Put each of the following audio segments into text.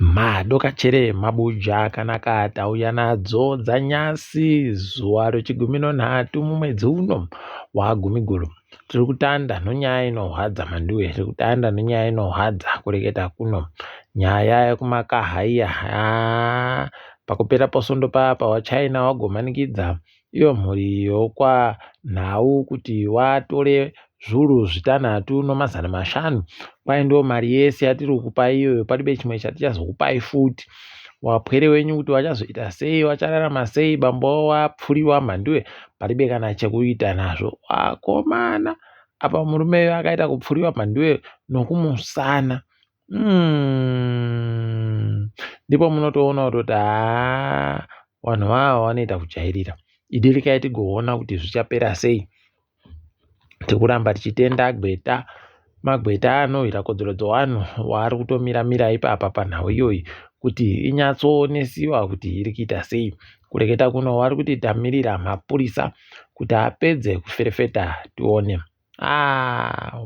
Madoka chere mabuja kanaka tauya nadzo dzanyasi zuwa rechigumi nonhatu mumwedzi uno wagumiguru. Tiri kutanda nonyaya inorwadza manduwe, tiri kutanda nonyaya inorwadza kureketa kuno. Nyaya yekumakaha pakupera posondo papa waChina wagomanikidza iyo mhuri yokwanhau kuti watore zviuru 6.5 kwai ndo mari yese yatiri kukupa iyoyo, palibe chimwe chatichazokupai futi. Wapwere wenyu kuti wachazoita sei, wachararama sei, bambo wapfuriwa mhanduwe, palibe kana chekuita nazvo. Wakomana apa murume akaita kupfuriwa mhanduwe nokumusana. Ndipo munotoona kutoti vanhu vava vanoita kujairira. Idi rekai tigoona kuti zvichapera sei. Tikuramba tichitenda agweta, magweta anorwira kodzero dzevanhu waari kutomira ipapa panhau iyoyi kuti inyatsoonesiwa kuti iri kuita sei. Kureketa kuno vari kuti tamirira mapurisa kuti apedze kuferefeta tione.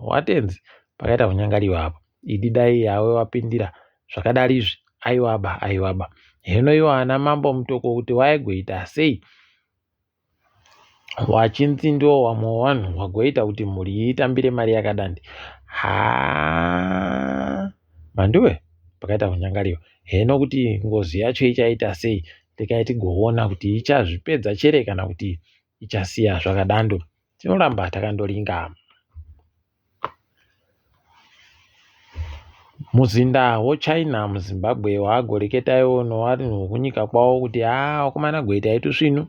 Watenzi pakaita kunyangariwa apa. Idi dai yawe wapindira zvakadarizvi aiwaba. Hino iwo ana mambo mutoko kuti waigweita sei. Wachinzi ndiwo wamwe wavanhu wagoita kuti mhuri itambire mari yakadandi. Mhanduwe pakaita kunyangariwa. Hino kuti ngozi yacho ichaita sei, rekai tigoona kuti ichazvipedza chere kana kuti ichasiya zvakadando. Tinoramba takandoringa. Muzinda woChina muZimbabwe wagoreketa iwo nevanhu kunyika kwavo kuti wakomana gwetai tusvinu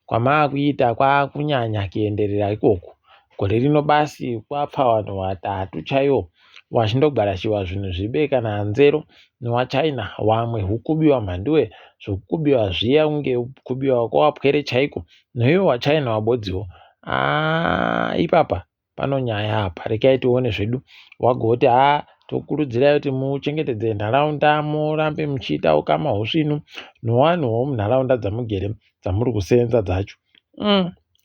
kwamaakuita kwakunyanya kuenderera ikoko. Gore rino basi kwapfa vanhu 3 chaivo vachindogwarashiwa zvinhu zvibe kana nzero newaChina. Vamwe hukubiwa mhanduwe, zvokukubiwa zviya kunge kukubiwa kwawapwere chaiko. Noiwo waChina wabodziwo. Ipapa pano nyaya apa, rekai tione zvedu. Wagoti tokurudzirai kuti muchengetedze nharaunda, murambe muchiita ukama husvinu nevanhu vomunharaunda dzamugere dzamuri kusenza dzacho.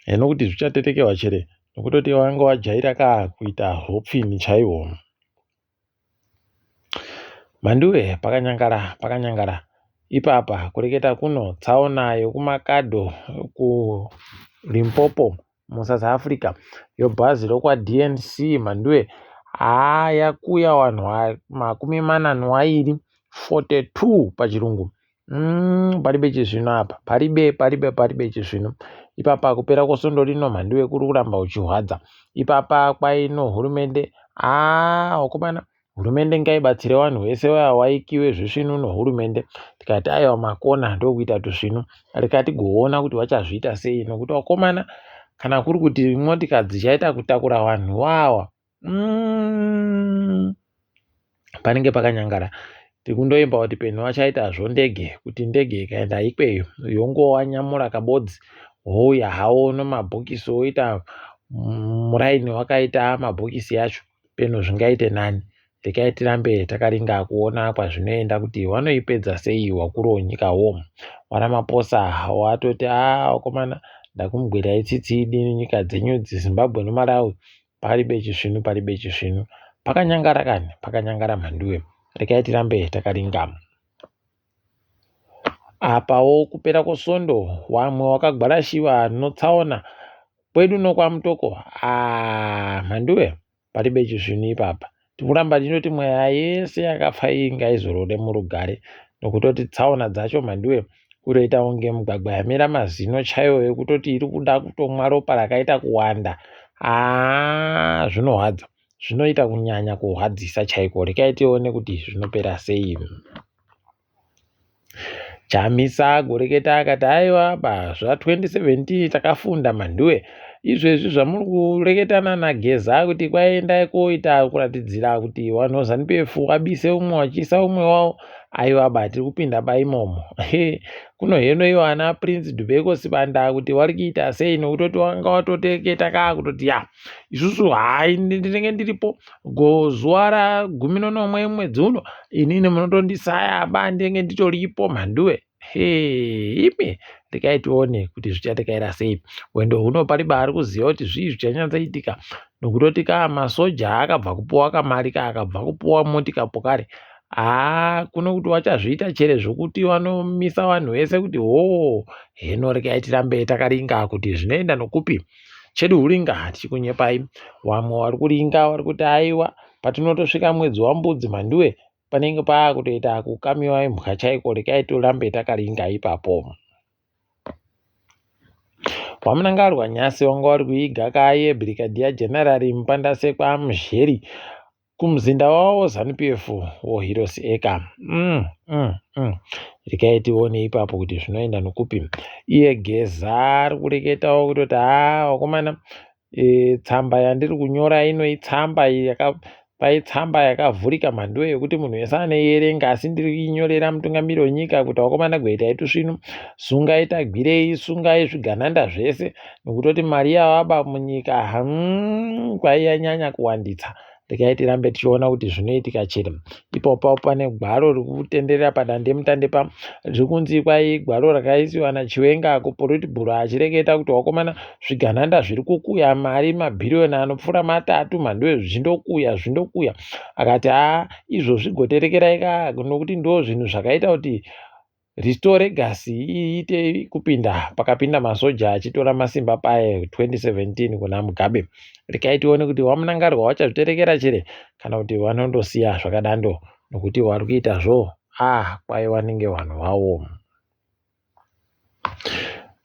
Hino kuti zvichatetekewa chere nokutoti wanga wajaira kuita hopfini chaiwo. Mhanduwe pakanyangara. Ipapa kureketa kuno tsaona yokumakadho kuLimpopo muSouth Africa yobhazi rokwaDNC mhanduwe yakuya vanhu 42 pachirungu. Paribe chizvino apa, paribe chizvino. Ipapa kupera kwesondo rino mhanduwe kuri kuramba uchihwadza. Ipapa kwaino hurumende wakomana hurumende ngaibatsire vanhu vese vaya waikiwe zvisvinu nehurumende. Tikati aiwa makona ndokuita tusvinu. Rekai tigoona kuti vachazviita sei nokuti wakomana kana kuri kuti motika dzichaita kutakura vanhu wawa panenge pakanyangara. Tikundoimba kuti penyu vachaitazvo ndege, kuti ndege ikaenda ikweyo yongowanyamura kabodzi wouya hawo nemabhokisi woita muraini wakaita mabhokisi yacho, penyu zvingaite nani. Rekai tirambe takaringa kuona kwazvinoenda kuti vanoipedza sei wakuru wenyikawo. Ramaphosa watoti wakomana ndakumugwirai tsitsi idini nyika dzenyu dziZimbabwe neMalawi. Paribe chizvinu. Pakanyangara mhanduwe. Rekai tirambe takaringa. Apawo kupera kwesondo wamwe wakagwarashiwa notsaona kwedu nokwamutoko. Mhanduwe paribe chizvinu ipapa. Tikuramba tinoti mweya yese yakapfa iyi ngaizorore murugare nokutoti tsaona dzacho mhanduwe kuroita kunge mugwagwa yamera mazino chaiwo yekutoti iri kuda kutomwa ropa rakaita kuwanda. Zvinorwadza, zvinoita kunyanya kurwadzisa chaiko. Rekai tione kuti zvinopera sei. Chamisa goreketa akati aiwa zva2017 takafunda mhanduwe. Izvezvi zvamuri kureketana naGeza kuti kwaendai koita kuratidzira kuti vanhu ZANU-PF wabise umwe wachiisa umwe wavo. Aiwa tiri kupinda imomo. Kuno heno iwo ana Prince Dubeko Sibanda kuti vari kuita sei nokutoti wanga watoteketa kutoti isusu ndinenge ndiripo zuva ra11 mwedzi uno inini munotondisaya ndinenge nditoripo mhanduwe. Imi rekai tione kuti zvichatekeira sei. Wendo huno paribe ari kuziva kuti zvii zvichanyatsoitika nokutoti masoja akabva kupuwa kamari akabva kupuwa motika pokare kuno kuti wachazviita chere zvokuti vanomisa vanhu vese kuti heno regai tirambe takaringa kuti zvinoenda nokupi chedu huringa tichikunyepai. Vamwe vari kuringa vari kuti aiwa patinotosvika mwedzi wambudzi mhanduwe panenge paakutoita kukamiwa imhuka chaiko, regai tirambe takaringa ipapo. Wamunangarwa nyasi wanga wari kuiga kaye Brigadier General Mupandasekwa Muzheri kumzinda wavo ZANU-PF woHeroes Eka. Regai tione ipapo kuti zvinoenda nokupi. Iye Geza ari kureketawo kutoti wakomana, tsamba yandiri kunyora ino tsamba yakavhurika mhando yekuti munhu wese anoierenga, asi ndiri kuinyorera mutungamiriri wenyika kuti wakomana gwetai tusvino sungai tagwirei, sungai zvigananda zvese, nekutoti mari yavaba munyika kwaiyanyanya kuwanditsa. Regai tirambe tichiona kuti zvinoitika chere. Ipapo pane gwaro riri kutenderera padande mutande riri kunzi kwai gwaro rakaisiwa naChiwenga kuPolitburo achireketa kuti wakomana zvigananda zviri kukuya mari mabhiriyoni anopfuura 3 mhandowe zvindokuya. Akati izvo zvigoterekerai nokuti ndo zvinhu zvakaita kuti Restore Legacy iite kupinda pakapinda masoja achitora masimba paye 2017 kuna Mugabe. Regai tione kuti wamunangarwa wachazviterekera chere kana kuti vanondosiya zvakadando nokuti vari kuitazvo kwai vanenge vanhu vavo.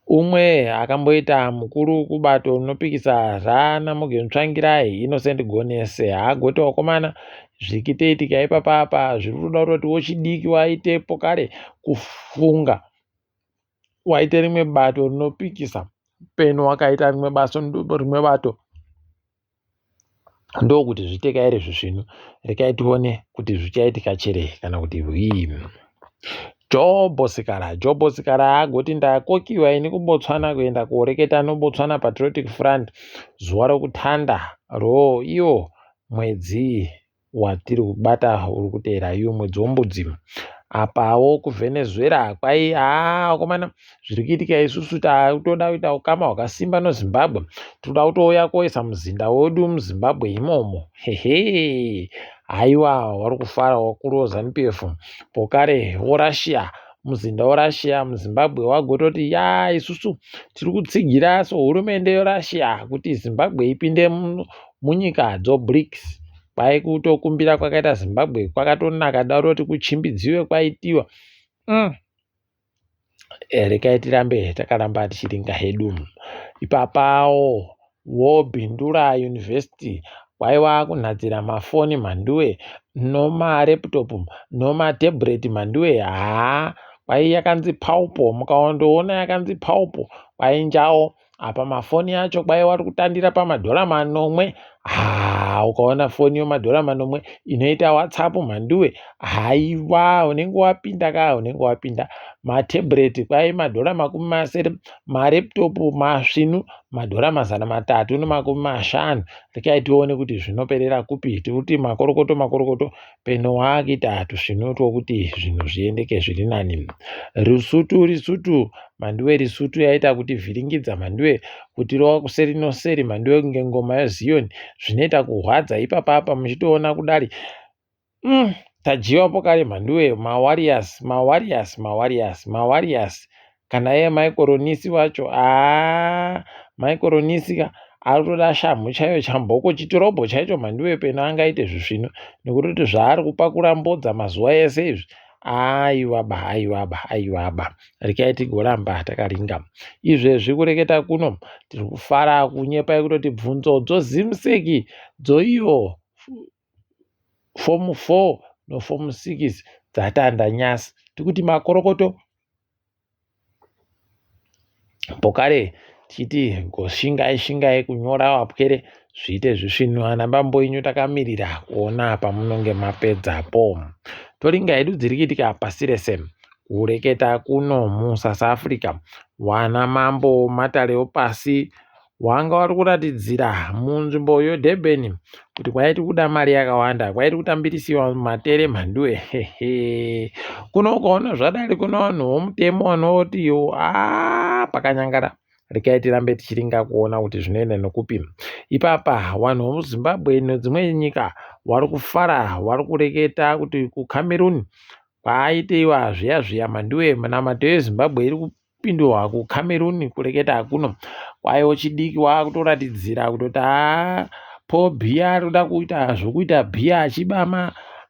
Umwe akamboita mukuru kubato rinopikisa zvaNamugentsvangirai Innocent Gonese agoti wakomana zvikitoitika ipapapa zviri kuda kuti wochidiki waitepo kare kufunga waite rimwe bato rinopikisa peno wakaita rimwe bato ndokuti zviteka ere zvino. Regai tione kuti zvichaitika chere kana kuti Jobo Sikara agoti ndakokiwa ini kuBotswana kuenda koreketa noBotswana Patriotic Front zuva rokutanda iyo mwedzi watiri kubata uri kuteera iyo mwedzi wombudzi. Apawo kuVenezuela kwai wakomana zviri kuitika isusu toda kuita ukama hwakasimba noZimbabwe, toda kutouya koisa muzinda wedu muZimbabwe imomo. Haiwa vari kufara wakuru weZANU-PF pokare woRussia muzinda weRussia muZimbabwe wagototi isusu tiri kutsigira hurumende yeRussia kuti Zimbabwe ipinde munyika dzoBRICS. Kwai kutokumbira kwakaita Zimbabwe kwakatonaka daroti kuchimbidziwe kwaitiwa. Regai tirambe takaramba tichiringa hedu. Ipapawo woBindura University kwaiva kunadzira mafoni mhanduwe nomareputop nomatablet mhanduwe kwai yakanzi paupo, mukaondoona yakanzi paupo kwai njao. Apa mafoni acho kwai vari kutandira pamadhora 9. Ukaona foni yemadhora 9 inoita WhatsApp mhanduwe, haiwa unenge wapinda. Matablet kwai madhora 20, mareputop masvinu madhora 350. Regai tione kuti zvinoperera kupi. Tikuti makorokoto peno wakuita tusvinu twokuti zvinhu zviendeke zviri nani. Risutu mhanduwe Risutu yaita kuti vhiringidza mhanduwe kuti rova kuseri noseri mhanduwe kunge ngoma yeZion zvinoita kuhwadza ipapapa muchitoona kudari. Tajiwa pokare mhanduwe mawarriors kana ye Michael Ronisi wacho Michael Ronisi ari kutoda shamhu chaiyo chamboko chitirobho chaicho mhanduwe peno angaite zvisvino nekutoti zvaari kupakura mbodza mazuva ese izvi. Aiwaba. Regai tigoramba takaringa. Izvezvi kureketa kuno tiri kufara kunyepai kutoti bvunzo dzozimuseki dzoiyo fomu 4 nofomu 6 dzatanda nyasi. Tikuti makorokoto pokare tichiti goshingai kunyora wapwere zviite zvisvinu. Ana bamboinyu takamirira kuona pamunonge mapedzapo. Toringa hedu dziri kuitika pasi rese kureketa kuno muSouth Africa. Wana mambo Matare wopasi wanga vari kuratidzira munzvimbo yeDurban kuti kwaiti kuda mari yakawanda, kwaiti kutambirisiwa matere mhanduwe. Kuno ukaona zvadari kuno vanhu vomutemo vanoti pakanyangara rekai tirambe tichiringa kuona kuti zvinoenda nekupi. Ipapa vanhu vemuZimbabwe nedzimwe nyika vari kufara, vari kureketa kuti kuCameroon kwaaiteiwa zviya mandiwe munamato yeZimbabwe iri kupindwa kuCameroon kureketa kuno kwaiwo chidiki waakutoratidzira kutoti po bhiya roda kuita zvokuita bhiya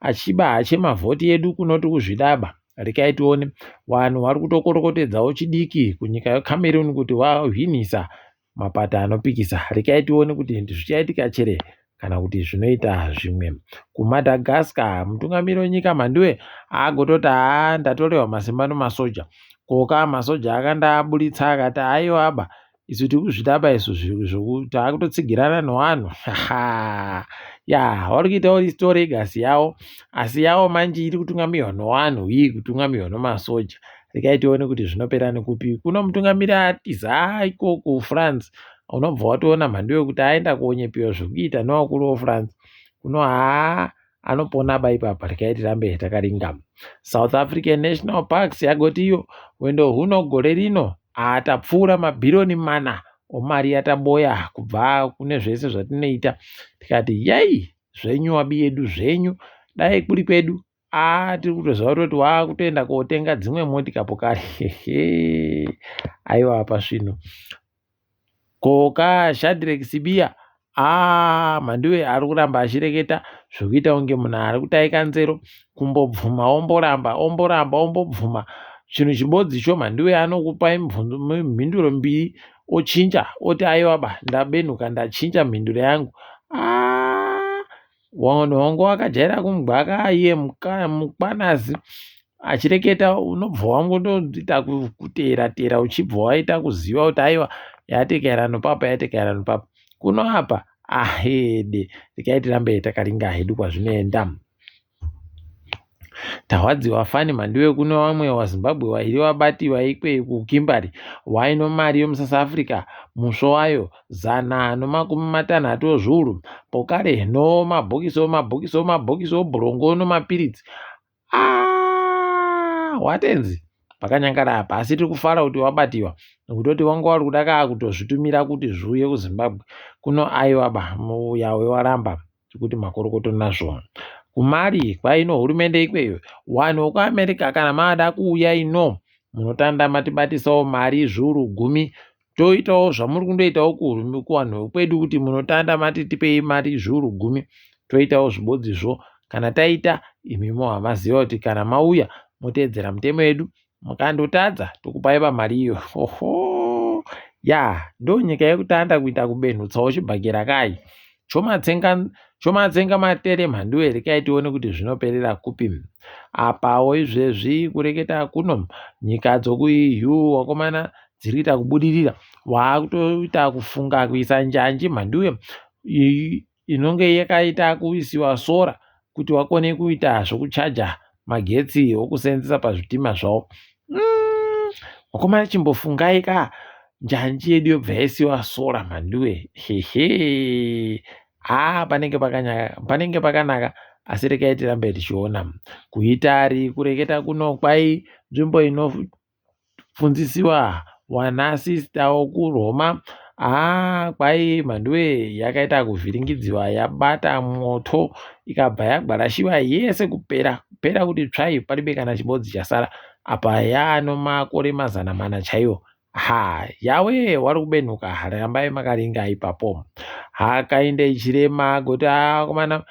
achiba achemavhoti edu kunoti kuzvidaba. Rekai tione vanhu vari kutokorokotedzawo chidiki kunyika yeCameroon kuti wahwinisa mapato anopikisa. Rekai tione kuti zvichaitika chere kana kuti zvinoita zvimwe. KuMadagascar mutungamiri wenyika mandiwe agototi ndatorewa masimba nemasoja. Koka masoja akandaburitsa akati aiwa aba isu tiri kuzvidaba isu zvokuti akutotsigirana nevanhu vari kuitawo restore legacy yavo asi yavo manje iri kutungamirwa nevanhu iyi kutungamirwa nemasoja. Rekai tione kuti zvinopera nekupi. Kuno mutungamiri atiza iko kuFrance unobva watoona mhandiwe kuti aenda kuonyepiwa zvekuita nevakuru veFrance kuno anopona baipapa. Rekai tirambe takaringa. South African National Parks yagoti iyo wendo huno gore rino atapfuura mabhironi 4 omari yataboya kubva kune zvese zvatinoita tikati yai zvenyu wabi yedu zvenyu dai kuri kwedu tiri kutoziva kuti waakutoenda kotenga dzimwe motikari kare. Aiwa apa svino koka Shadrack Sibiya mhandiwe ari kuramba achireketa zvokuita kunge munhu ari kutaika nzero kumbobvuma ombobvuma chinhu chibodzi cho mhandiwe anokupai mhinduro mbiri ochinja oti aiwaba ndabenuka ndachinja mhinduro yangu. Wanhu wangu wakajaira kumugwaka iye mukwanasi achireketa unobva wangotoita kuteera uchibva waita kuziva kuti aiwa yatekerana nopapa kuno apa ahede. Rekai tirambe takaringa hedu kwazvinoenda. Tawadziwa fani mhandiwe kuno vamwe waZimbabwe wairi wabatiwa ikweyo kuKimberley waino mari yomuSouth Africa musvo wayo 160 wezviuru pokare nomabhokisi obhurongo nomapiritsi watenzi pakanyangara apa asi tiri kufara kuti wabatiwa nekutoti wanga wari kuda kutozvitumira kuti zviuye kuZimbabwe kuno aiwaba muyawe waramba kuti makorokoto nazvo. Kumari kwaino hurumende ikweyo wanhu wekuAmerica kana maada kuuya ino munotanda matibatisawo mari zviuru 10 toitawo zvamuri kundoitawo kuwanhu wekwedu kuti munotanda matitipei mari zviuru 10 toitawo zvibodzizvo kana taita imimo hamaziva kuti kana mauya moteedzera mutemo yedu mukandotadza tokupai pamari iyo. Ndo nyika yekutanda kuita kubenhutsawo chibhakera kai chomatsenga matere mhandiwe. Rekai tione kuti zvinoperera kupi. Apawo izvezvi kureketa kuno nyika dzokuEU wakomana dziri kuita kubudirira waakutoita kufunga kuisa njanji mhandiwe inonge yakaita kuisiwa sora kuti wakone kuita zvokuchaja magetsi okusenzesa pazvitima zvavo. Wakomana chimbofungai ka njanji yedu yobva yaisiwa sora mhandiwe panenge pakanaka asi rekai tirambe tichiona. Kuitari kureketa kuno kwai nzvimbo inofundzisiwa wanasista wokuRoma kwai mhandiwe yakaita kuvhiringidziwa yabata moto ikabva yagwarashiwa yese kupera kuti tsvai paribe kana chibodzi chasara apa yaano makore 400 chaiwo. Yawe wari kubenhuka rambai makaringa ipapo. Hakaende ichirema goti komana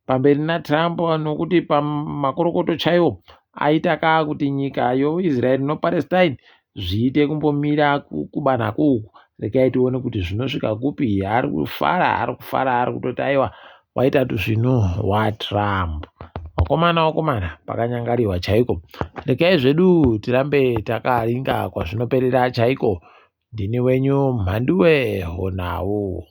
pamberi naTrump nokuti pamakorokoto chaiwo aita kuti nyika yoIsrael noPalestine zviite kumbomira kubanhako uku. Rekai tione kuti zvinosvika kupi. Ari kufara kutoti aiwa waita zvino waTrump. Wakomana pakanyangariwa chaiko. Rekai zvedu tirambe takaringa kwazvinoperera chaiko. Ndini wenyu mhandiwe Honawu.